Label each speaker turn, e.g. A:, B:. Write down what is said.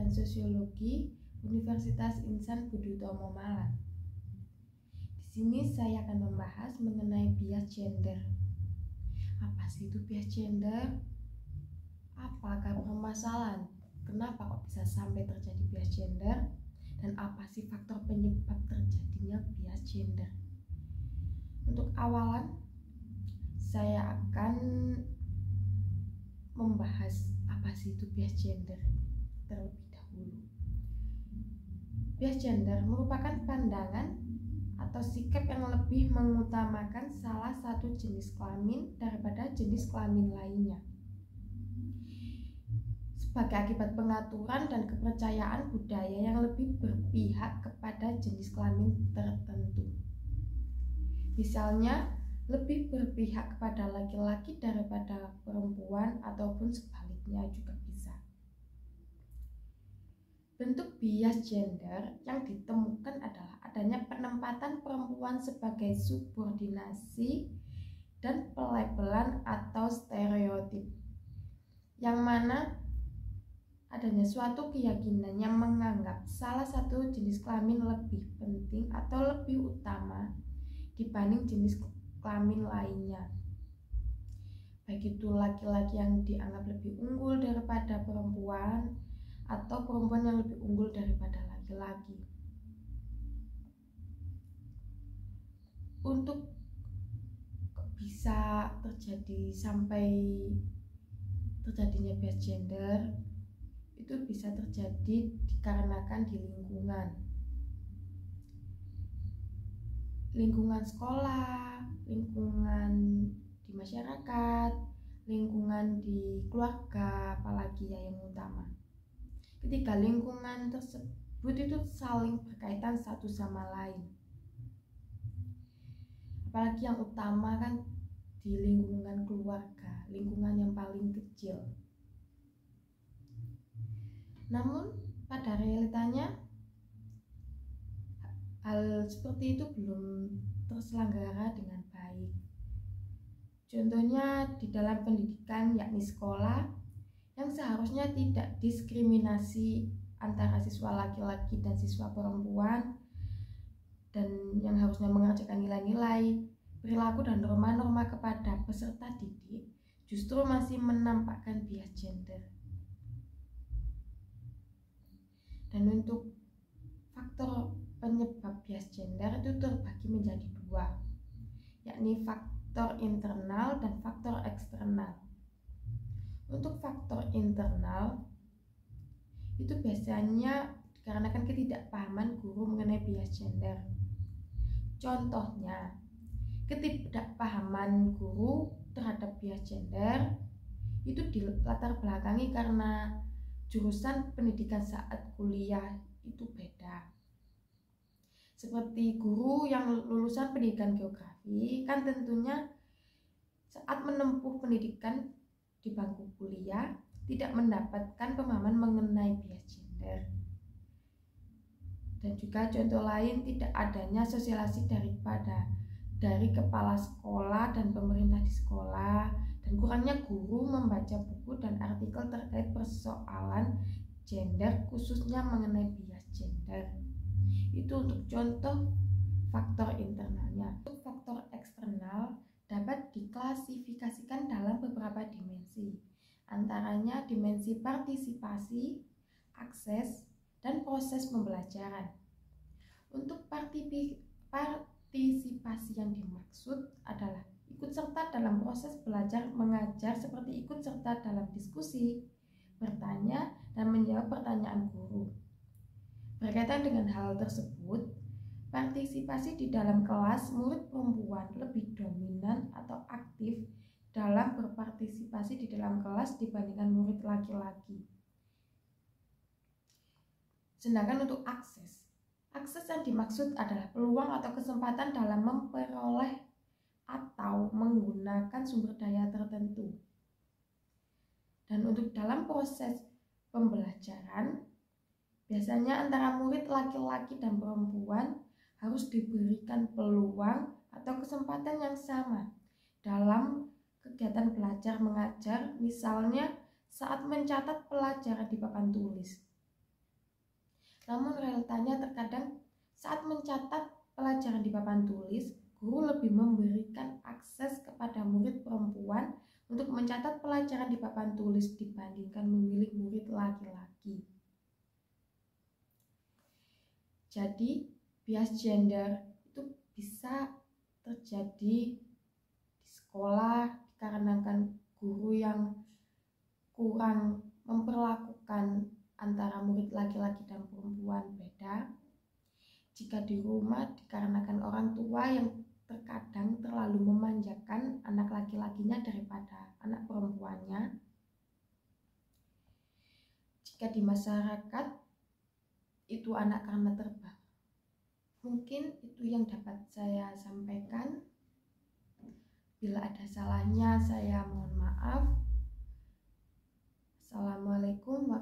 A: dan Sosiologi Universitas Insan Budi Utomo Malang. Di sini saya akan membahas mengenai bias gender. Apa sih itu bias gender? Apakah permasalahan? Kenapa kok bisa sampai terjadi bias gender? Dan apa sih faktor penyebab terjadinya bias gender? Untuk awalan, saya akan membahas apa sih itu bias gender terlebih dahulu. Bias gender merupakan pandangan atau sikap yang lebih mengutamakan salah satu jenis kelamin daripada jenis kelamin lainnya sebagai akibat pengaturan dan kepercayaan budaya yang lebih berpihak kepada jenis kelamin tertentu. Misalnya, lebih berpihak kepada laki-laki daripada perempuan ataupun sebaliknya juga bisa. Bentuk bias gender yang ditemukan adalah adanya penempatan perempuan sebagai subordinasi dan pelabelan atau stereotip, yang mana adanya suatu keyakinan yang menganggap salah satu jenis kelamin lebih penting atau lebih utama dibanding jenis kelamin lainnya. Baik itu laki-laki yang dianggap lebih unggul daripada perempuan atau perempuan yang lebih unggul daripada laki-laki. Untuk bisa terjadi sampai terjadinya bias gender, itu bisa terjadi dikarenakan di lingkungan sekolah, lingkungan di masyarakat, lingkungan di keluarga, apalagi yang utama. Ketika lingkungan tersebut itu saling berkaitan satu sama lain, apalagi yang utama kan di lingkungan keluarga, lingkungan yang paling kecil. Namun pada realitanya hal seperti itu belum terselenggara dengan baik. Contohnya di dalam pendidikan, yakni sekolah, yang seharusnya tidak diskriminasi antara siswa laki-laki dan siswa perempuan, dan yang harusnya mengerjakan nilai-nilai, perilaku dan norma-norma kepada peserta didik, justru masih menampakkan bias gender. Dan untuk faktor penyebab bias gender itu terbagi menjadi dua, yakni faktor internal dan faktor eksternal. Untuk faktor internal itu biasanya dikarenakan ketidakpahaman guru mengenai bias gender. Contohnya, ketidakpahaman guru terhadap bias gender itu dilatar belakangi karena jurusan pendidikan saat kuliah itu beda. Seperti guru yang lulusan pendidikan geografi kan tentunya saat menempuh pendidikan di bangku kuliah tidak mendapatkan pemahaman mengenai bias gender. Dan juga contoh lain, tidak adanya sosialisasi dari kepala sekolah dan pemerintah di sekolah, dan kurangnya guru membaca buku dan artikel terkait persoalan gender, khususnya mengenai bias gender. Itu untuk contoh faktor internalnya. Untuk faktor eksternal dapat diklasifikasikan dalam beberapa dimensi, antaranya dimensi partisipasi, akses, dan proses pembelajaran. Untuk partisipasi yang dimaksud adalah ikut serta dalam proses belajar mengajar, seperti ikut serta dalam diskusi, bertanya, dan menjawab pertanyaan guru. Berkaitan dengan hal tersebut, partisipasi di dalam kelas, murid perempuan lebih dominan atau aktif dalam berpartisipasi di dalam kelas dibandingkan murid laki-laki. Sedangkan untuk akses yang dimaksud adalah peluang atau kesempatan dalam memperoleh atau menggunakan sumber daya tertentu. Dan untuk dalam proses pembelajaran, biasanya antara murid laki-laki dan perempuan harus diberikan peluang atau kesempatan yang sama dalam kegiatan belajar mengajar, misalnya saat mencatat pelajaran di papan tulis. Namun realitanya terkadang saat mencatat pelajaran di papan tulis, guru lebih memberikan akses kepada murid perempuan untuk mencatat pelajaran di papan tulis dibandingkan memilih murid laki-laki. Jadi, bias gender itu bisa terjadi di sekolah dikarenakan guru yang kurang memperlakukan antara murid laki-laki dan perempuan beda. Jika di rumah dikarenakan orang tua yang terkadang terlalu memanjakan anak laki-lakinya daripada anak perempuannya. Jika di masyarakat itu anak karena terbang. Mungkin itu yang dapat saya sampaikan. Bila ada salahnya saya mohon maaf. Assalamualaikum warahmatullahi wabarakatuh.